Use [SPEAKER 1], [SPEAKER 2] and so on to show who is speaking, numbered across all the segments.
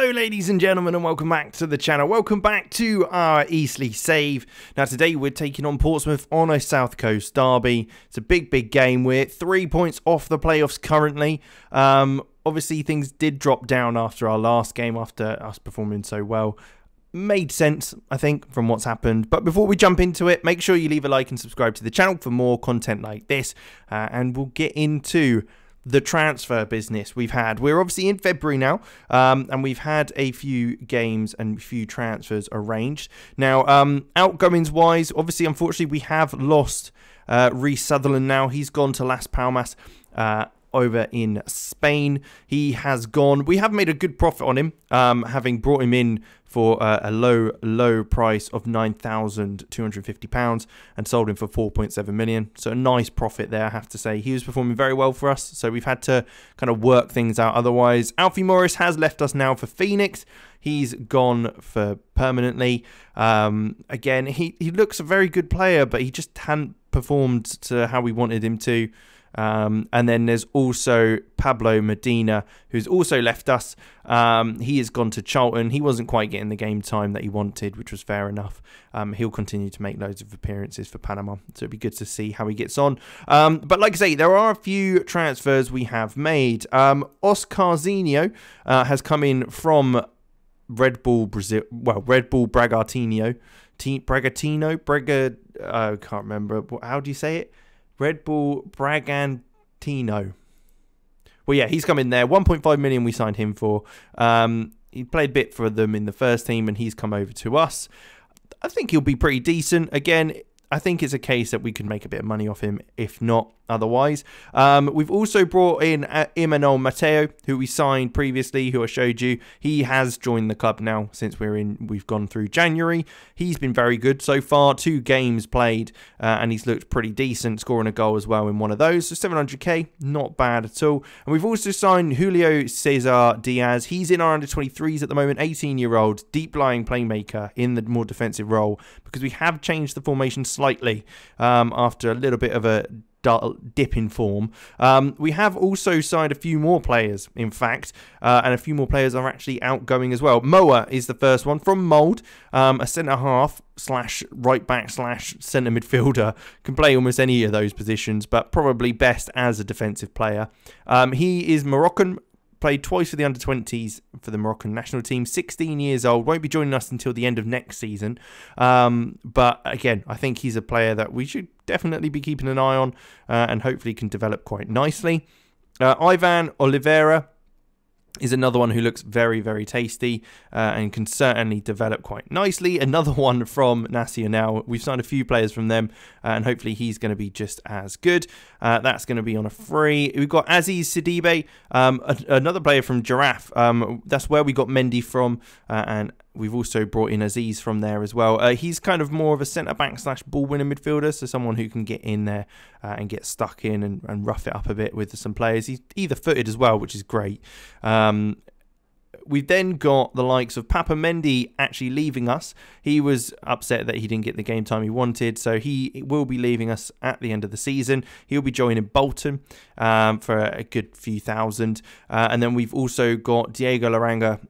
[SPEAKER 1] Hello ladies and gentlemen, and welcome back to the channel. Welcome back to our Eastleigh save. Now today we're taking on Portsmouth on a South Coast derby. It's a big game. We're 3 points off the playoffs currently. Obviously things did drop down after our last game, after us performing so well. Made sense, I think, from what's happened. But before we jump into it, make sure you leave a like and subscribe to the channel for more content like this. And we'll get into the transfer business we're obviously in February now, and we've had a few games and a few transfers arranged. Now, outgoings wise, obviously, unfortunately, we have lost Reece Sutherland now. He's gone to Las Palmas over in Spain. He has gone. We have made a good profit on him, having brought him in for a low price of £9,250 and sold him for 4.7 million. So a nice profit there, I have to say. He was performing very well for us, so we've had to kind of work things out otherwise. Alfie Morris has left us now for Phoenix. He's gone for permanently. Again, he looks a very good player, but he just hadn't performed to how we wanted him to. And then there's also Pablo Medina, who's also left us. He has gone to Charlton. He wasn't quite getting the game time that he wanted, which was fair enough. He'll continue to make loads of appearances for Panama, so it'd be good to see how he gets on. But like I say, there are a few transfers we have made. Oscar Zinho has come in from Red Bull Brazil. Well, Red Bull Bragantino. I can't remember. How do you say it? Red Bull Bragantino. Well, yeah, he's come in there. 1.5 million we signed him for. He played a bit for them in the first team, and he's come over to us. I think he'll be pretty decent. Again, I think it's a case that we could make a bit of money off him, if not otherwise. We've also brought in Imanol Mateo, who we signed previously, who I showed you. He has joined the club now since we've gone through January. He's been very good so far. 2 games played, and he's looked pretty decent, scoring a goal as well in one of those. So 700k, not bad at all. And we've also signed Julio Cesar Diaz. He's in our under-23s at the moment, 18-year-old, deep-lying playmaker in the more defensive role, because we have changed the formation slightly after a little bit of a dip in form. We have also signed a few more players, in fact, and a few more players are actually outgoing as well. Moa is the first one from Mould, a centre-half / right-back / centre midfielder. Can play almost any of those positions, but probably best as a defensive player. He is Moroccan. Played twice for the under-20s for the Moroccan national team. 16 years old. Won't be joining us until the end of next season. But again, I think he's a player that we should definitely be keeping an eye on, and hopefully can develop quite nicely. Ivan Oliveira is another one who looks very tasty, and can certainly develop quite nicely. Another one from Nacional. We've signed a few players from them, and hopefully he's going to be just as good. That's going to be on a free. We've got Aziz Sidibe, another player from Giraffe. That's where we got Mendy from, and we've also brought in Aziz from there as well. He's kind of more of a centre-back / ball-winning midfielder, so someone who can get in there and get stuck in and rough it up a bit with some players. He's either-footed as well, which is great. We've then got the likes of Papa Mendy actually leaving us. He was upset that he didn't get the game time he wanted, so he will be leaving us at the end of the season. He'll be joining Bolton for a good few thousand. And then we've also got Diego Laranga,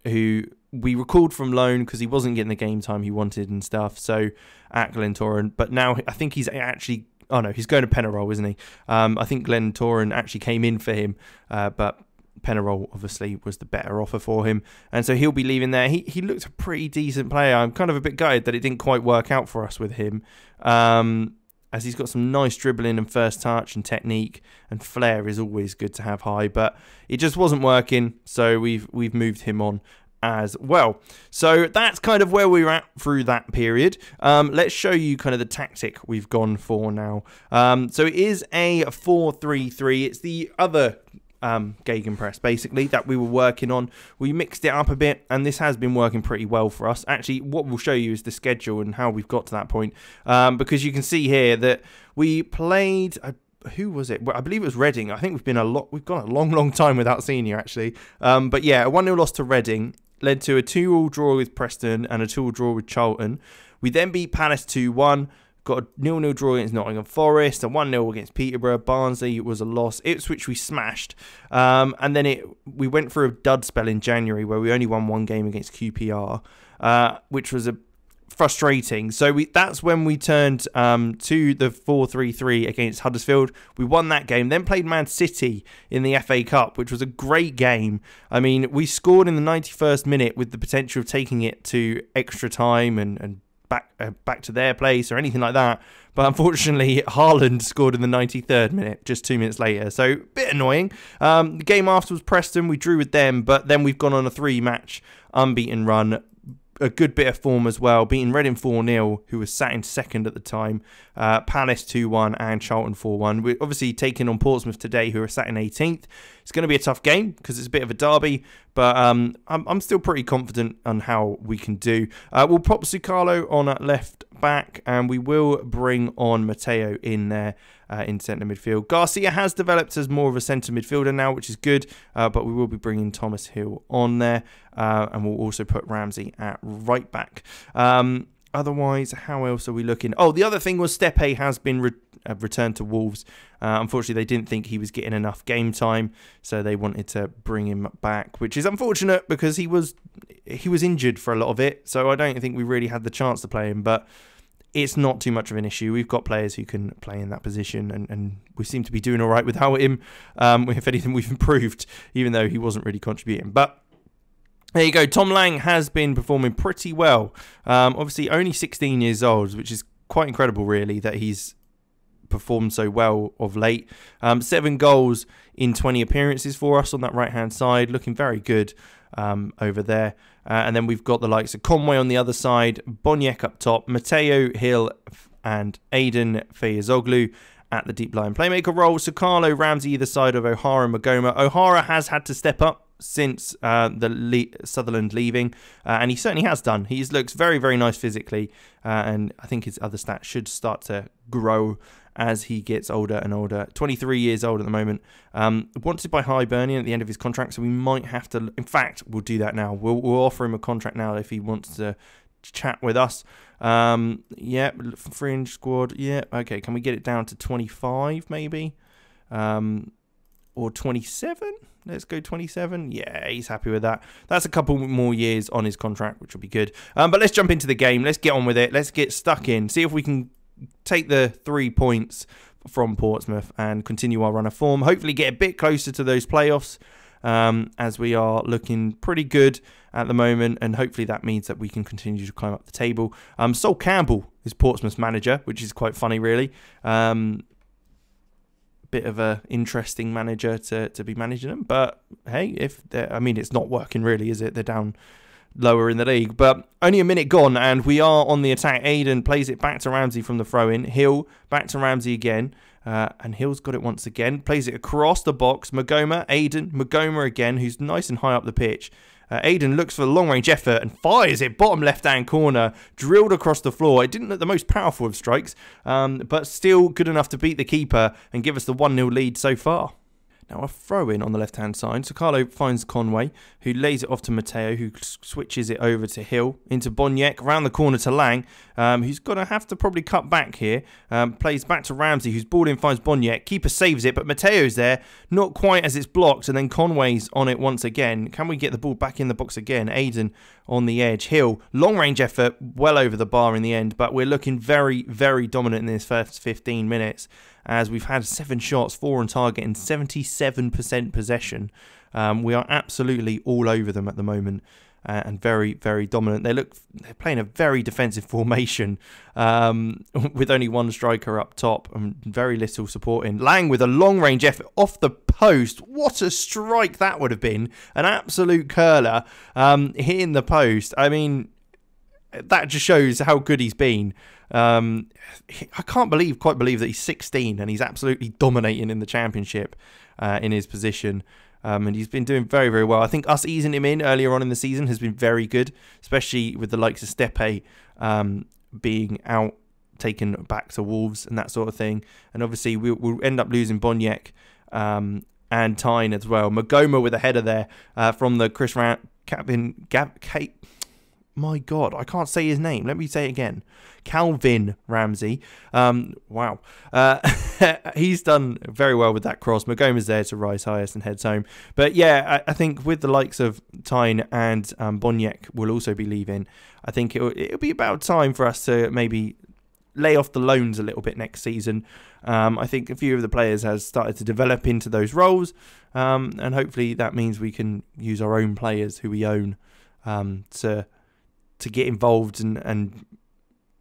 [SPEAKER 1] who we recalled from loan because he wasn't getting the game time he wanted and stuff, so at Glentoran. But now I think he's actually... Oh no, he's going to Penarol, isn't he? I think Glentoran actually came in for him, but Penarol obviously was the better offer for him, and so he'll be leaving there. He looked a pretty decent player. I'm kind of a bit gutted that it didn't quite work out for us with him, as he's got some nice dribbling and first touch and technique, and flair is always good to have high, but it just wasn't working, so we've moved him on as well. So that's kind of where we're at through that period. Let's show you kind of the tactic we've gone for now. So it is a 4-3-3. It's the other gegenpress basically that we were working on. We mixed it up a bit, and this has been working pretty well for us. Actually, what we'll show you is the schedule and how we've got to that point, because you can see here that we played... who was it? Well, I believe it was Reading. I think we've gone a long time without seeing you actually. But yeah, a 1-0 loss to Reading led to a 2-2 draw with Preston and a 2-2 draw with Charlton. We then beat Palace 2-1. Got a 0-0 draw against Nottingham Forest, a 1-0 against Peterborough. Barnsley was a loss. Ipswich we smashed. And then we went through a dud spell in January where we only won one game against QPR, which was a frustrating. So that's when we turned to the 4-3-3 against Huddersfield. We won that game, then played Man City in the FA Cup, which was a great game. I mean, we scored in the 91st minute with the potential of taking it to extra time and back to their place or anything like that. But unfortunately, Haaland scored in the 93rd minute, just 2 minutes later. So, a bit annoying. The game after was Preston. We drew with them, but then we've gone on a 3-match unbeaten run. A good bit of form as well, beating Reading 4-0, who was sat in second at the time, Palace 2-1 and Charlton 4-1. We're obviously taking on Portsmouth today, who are sat in 18th. It's going to be a tough game because it's a bit of a derby, but I'm still pretty confident on how we can do. We'll pop Sukalo on at left back, and we will bring on Matteo in there in centre midfield. Garcia has developed as more of a centre midfielder now, which is good, but we will be bringing Thomas Hill on there, and we'll also put Ramsey at right back. Otherwise, how else are we looking? Oh, the other thing was Stepe has been returned to Wolves. Unfortunately, they didn't think he was getting enough game time, so they wanted to bring him back, which is unfortunate because he was injured for a lot of it, so I don't think we really had the chance to play him, but it's not too much of an issue. We've got players who can play in that position, and we seem to be doing all right without him. If anything, we've improved, even though he wasn't really contributing. But there you go. Tom Lang has been performing pretty well. Obviously, only 16 years old, which is quite incredible, really, that he's performed so well of late. 7 goals in 20 appearances for us on that right-hand side. Looking very good over there. And then we've got the likes of Conway on the other side, Boniek up top, Matteo, Hill and Aiden Fayezoglu at the deep line playmaker role. So Carlo, Ramsey either side of O'Hara and Magoma. O'Hara has had to step up since Sutherland leaving, and he certainly has done. He looks very, very nice physically, and I think his other stats should start to grow as he gets older and older. 23 years old at the moment. Wanted by Hibernian at the end of his contract, so we might have to... In fact, we'll do that now. We'll offer him a contract now if he wants to chat with us. Yeah, fringe squad. Yeah, okay. Can we get it down to 25 maybe? Or 27? Let's go 27. Yeah, he's happy with that. That's a couple more years on his contract, which will be good. But let's jump into the game. Let's get on with it. Let's get stuck in. See if we can take the 3 points from Portsmouth and continue our run of form. Hopefully get a bit closer to those playoffs, as we are looking pretty good at the moment. And hopefully that means that we can continue to climb up the table. Sol Campbell is Portsmouth's manager, which is quite funny, really. Bit of a interesting manager to be managing them, but hey, I mean, it's not working really, is it? They're down lower in the league, but only a minute gone and we are on the attack. Aiden plays it back to Ramsey from the throw-in. Hill back to Ramsey again, and Hill's got it once again, plays it across the box. Magoma, Aiden, Magoma again, who's nice and high up the pitch. Aiden looks for a long-range effort and fires it bottom left-hand corner, drilled across the floor. It didn't look the most powerful of strikes, but still good enough to beat the keeper and give us the 1-0 lead so far. Now a throw-in on the left-hand side. So Carlo finds Conway, who lays it off to Matteo, who switches it over to Hill, into Boniek, around the corner to Lang, who's going to have to probably cut back here. Plays back to Ramsey, who's ball in, finds Boniek. Keeper saves it, but Matteo's there, not quite as it's blocked, and then Conway's on it once again. Can we get the ball back in the box again? Aiden on the edge. Hill, long-range effort, well over the bar in the end, but we're looking very, very dominant in this first 15 minutes. As we've had 7 shots, 4 on target, and 77% possession. We are absolutely all over them at the moment, and very, very dominant. They're playing a very defensive formation, with only one striker up top and very little supporting. Lang with a long-range effort off the post. What a strike that would have been! An absolute curler, hitting the post. I mean, that just shows how good he's been. I can't quite believe that he's 16 and he's absolutely dominating in the championship in his position. And he's been doing very, very well. I think us easing him in earlier on in the season has been very good, especially with the likes of Stepe being out, taken back to Wolves and that sort of thing. And obviously we'll end up losing Boniek and Tyne as well. Magoma with a header there from the Chris Captain my God, I can't say his name. Let me say it again. Calvin Ramsey. Wow. He's done very well with that cross. Magoma's there to rise highest and heads home. But yeah, I think with the likes of Tyne and Boniek will also be leaving, I think it'll be about time for us to maybe lay off the loans a little bit next season. I think a few of the players has started to develop into those roles, and hopefully that means we can use our own players who we own to get involved and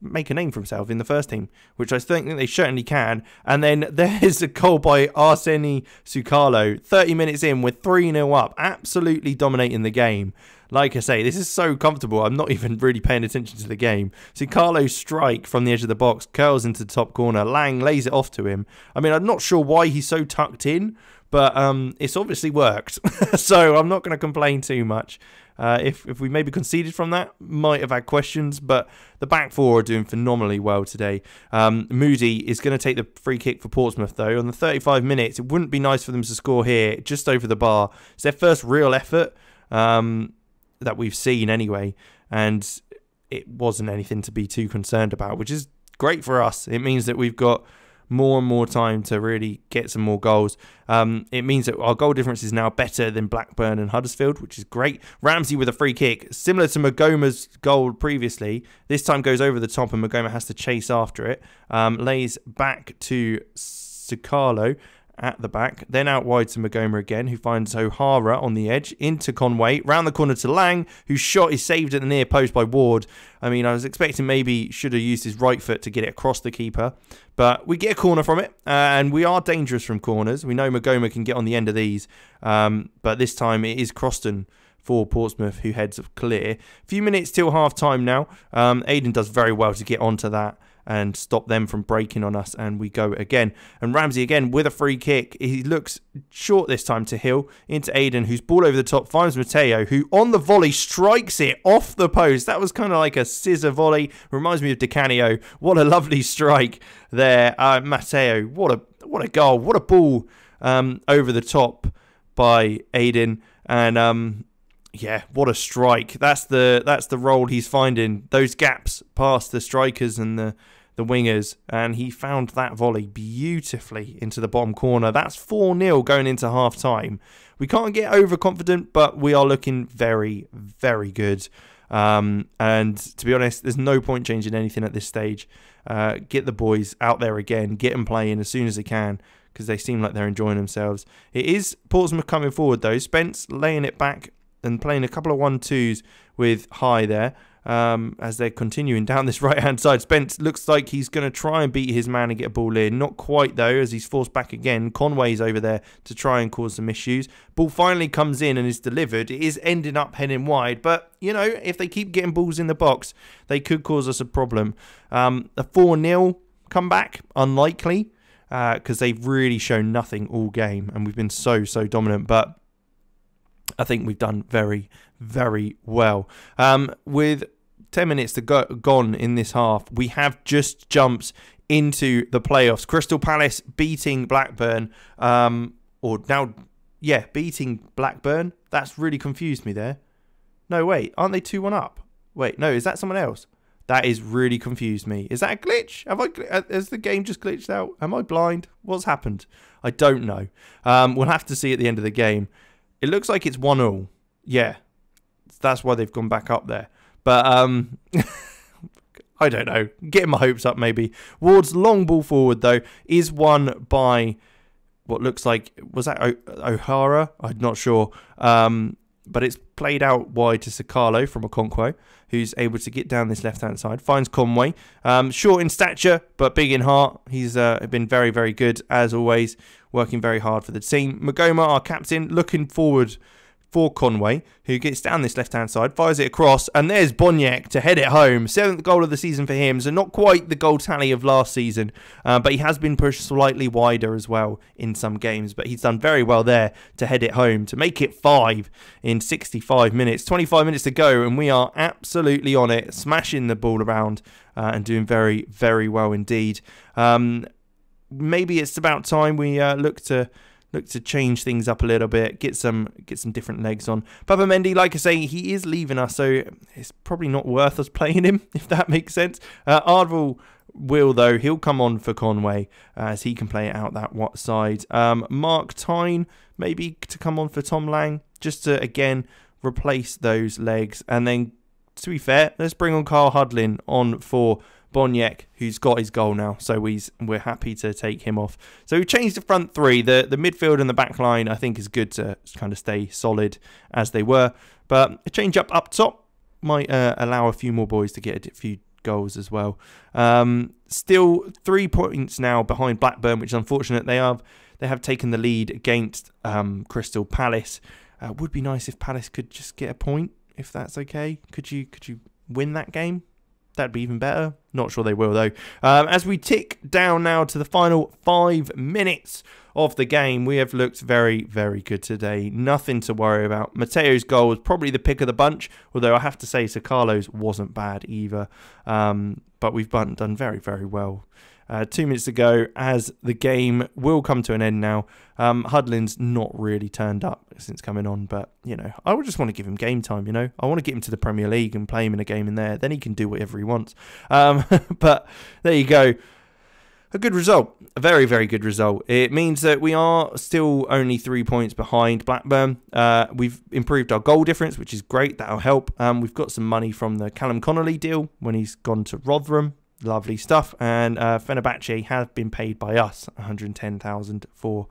[SPEAKER 1] make a name for himself in the first team, which I think they certainly can. And then there's a goal by Arseni Sukalo. 30 minutes in, we're 3-0 up, absolutely dominating the game. Like I say, this is so comfortable, I'm not even really paying attention to the game. Sukalo's strike from the edge of the box curls into the top corner. Lang lays it off to him. I mean, I'm not sure why he's so tucked in, but it's obviously worked. So I'm not going to complain too much. If we maybe conceded from that, might have had questions, but the back four are doing phenomenally well today. Moody is going to take the free kick for Portsmouth, though. On the 35 minutes, it wouldn't be nice for them to score here, just over the bar. It's their first real effort that we've seen anyway, and it wasn't anything to be too concerned about, which is great for us. It means that we've got more and more time to really get some more goals. It means that our goal difference is now better than Blackburn and Huddersfield, which is great. Ramsey with a free kick, similar to Magoma's goal previously. This time goes over the top and Magoma has to chase after it. Lays back to Sukalo at the back, then out wide to Magoma again, who finds O'Hara on the edge, into Conway, round the corner to Lang, whose shot is saved at the near post by Ward. I mean, I was expecting maybe should have used his right foot to get it across the keeper, but we get a corner from it, and we are dangerous from corners. We know Magoma can get on the end of these, but this time it is Croston for Portsmouth who heads clear. A few minutes till half time now. Aiden does very well to get onto that and stop them from breaking on us, and we go again. And Ramsey again with a free kick. He looks short this time to Hill, into Aiden, who's ball over the top, finds Matteo, who on the volley strikes it off the post. That was kind of like a scissor volley. Reminds me of Di Canio. What a lovely strike there. Matteo, what a goal. What a ball over the top by Aiden. And yeah, what a strike. That's the role he's finding. Those gaps past the strikers and the wingers. And he found that volley beautifully into the bottom corner. That's 4-0 going into half time. We can't get overconfident, but we are looking very, very good. And to be honest, there's no point changing anything at this stage. Get the boys out there again. Get them playing as soon as they can, because they seem like they're enjoying themselves. It is Portsmouth coming forward, though. Spence laying it back and playing a couple of 1-2s with High there as they're continuing down this right-hand side. Spence looks like he's going to try and beat his man and get a ball in. Not quite, though, as he's forced back again. Conway's over there to try and cause some issues. Ball finally comes in and is delivered. It is ending up heading wide, but, you know, if they keep getting balls in the box, they could cause us a problem. A 4-0 comeback, unlikely, because they've really shown nothing all game, and we've been so dominant, but I think we've done very, very well. With 10 minutes to go gone in this half, we have just jumped into the playoffs. Crystal Palace beating Blackburn, beating Blackburn. That's really confused me there. No, wait, aren't they 2-1 up? Wait, no, is that someone else? That is really confused me. Is that a glitch? Has the game just glitched out? Am I blind? What's happened? I don't know. We'll have to see at the end of the game. It looks like it's 1-1. Yeah, that's why they've gone back up there. But I don't know. Getting my hopes up, maybe. Ward's long ball forward, though, is won by what looks like... Was that O'Hara? I'm not sure. But it's played out wide to Sakalo from Okonkwo, who's able to get down this left-hand side. Finds Conway. Short in stature, but big in heart. He's been very, very good, as always. Working very hard for the team. Magoma, our captain, looking forward for Conway, who gets down this left-hand side, fires it across, and there's Boniek to head it home. 7th goal of the season for him, so not quite the goal tally of last season, but he has been pushed slightly wider as well in some games, but he's done very well there to head it home, to make it 5 in 65 minutes. 25 minutes to go, and we are absolutely on it, smashing the ball around and doing very, very well indeed. Maybe it's about time we look to look to change things up a little bit, get some different legs on. Papa Mendy, like I say, he is leaving us, so it's probably not worth us playing him, if that makes sense. Ardwell will, though. He'll come on for Conway, as he can play it out that side. Mark Tyne, maybe to come on for Tom Lang, just to, again, replace those legs. And then, to be fair, let's bring on Carl Hudlin on for Boniek, who's got his goal now, so we're happy to take him off. So we've changed the front three. The midfield and the back line, I think, is good to kind of stay solid as they were. But a change up top might allow a few more boys to get a few goals as well. Still 3 points now behind Blackburn, which is unfortunate. They have taken the lead against Crystal Palace. Would be nice if Palace could just get a point, if that's okay. Could you win that game? That'd be even better. Not sure they will, though. As we tick down now to the final 5 minutes of the game, we have looked very, very good today. Nothing to worry about. Mateo's goal was probably the pick of the bunch, although I have to say Sir Carlo's wasn't bad either. But we've done very, very well. 2 minutes to go as the game will come to an end now. Hudlin's not really turned up since coming on, but, you know, I would just want to give him game time, you know. I want to get him to the Premier League and play him in a game in there. Then he can do whatever he wants. But there you go. A good result. A very, very good result. It means that we are still only 3 points behind Blackburn. We've improved our goal difference, which is great. That'll help. We've got some money from the Callum Connolly deal when he's gone to Rotherham. Lovely stuff. And Fenerbahce have been paid by us 110,000 for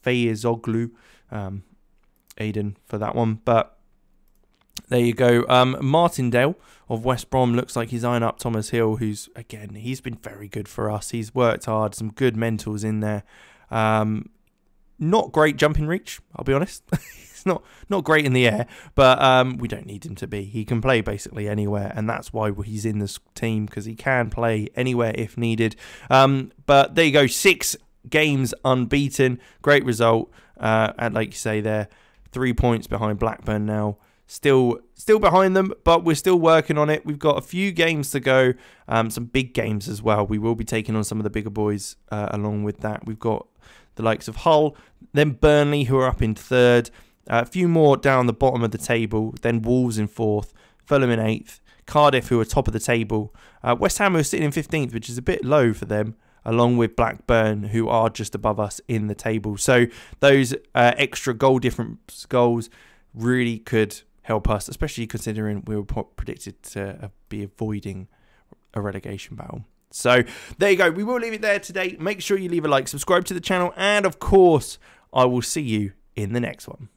[SPEAKER 1] Feyzoglu, Aiden for that one. But there you go. Martindale of West Brom looks like he's eyeing up Thomas Hill, who's, again, he's been very good for us. He's worked hard, some good mentals in there. Not great jumping reach, I'll be honest. It's not great in the air, but we don't need him to be. He can play basically anywhere, and that's why he's in this team, because he can play anywhere if needed. But there you go, 6 games unbeaten. Great result. And like you say there, 3 points behind Blackburn now. Still behind them, but we're still working on it. We've got a few games to go, some big games as well. We will be taking on some of the bigger boys along with that. We've got the likes of Hull, then Burnley, who are up in 3rd. A few more down the bottom of the table, then Wolves in 4th, Fulham in 8th, Cardiff, who are top of the table, West Ham, who are sitting in 15th, which is a bit low for them, along with Blackburn, who are just above us in the table. So those extra goal difference goals really could help us, especially considering we were predicted to be avoiding a relegation battle. So there you go. We will leave it there today. Make sure you leave a like, subscribe to the channel, and of course, I will see you in the next one.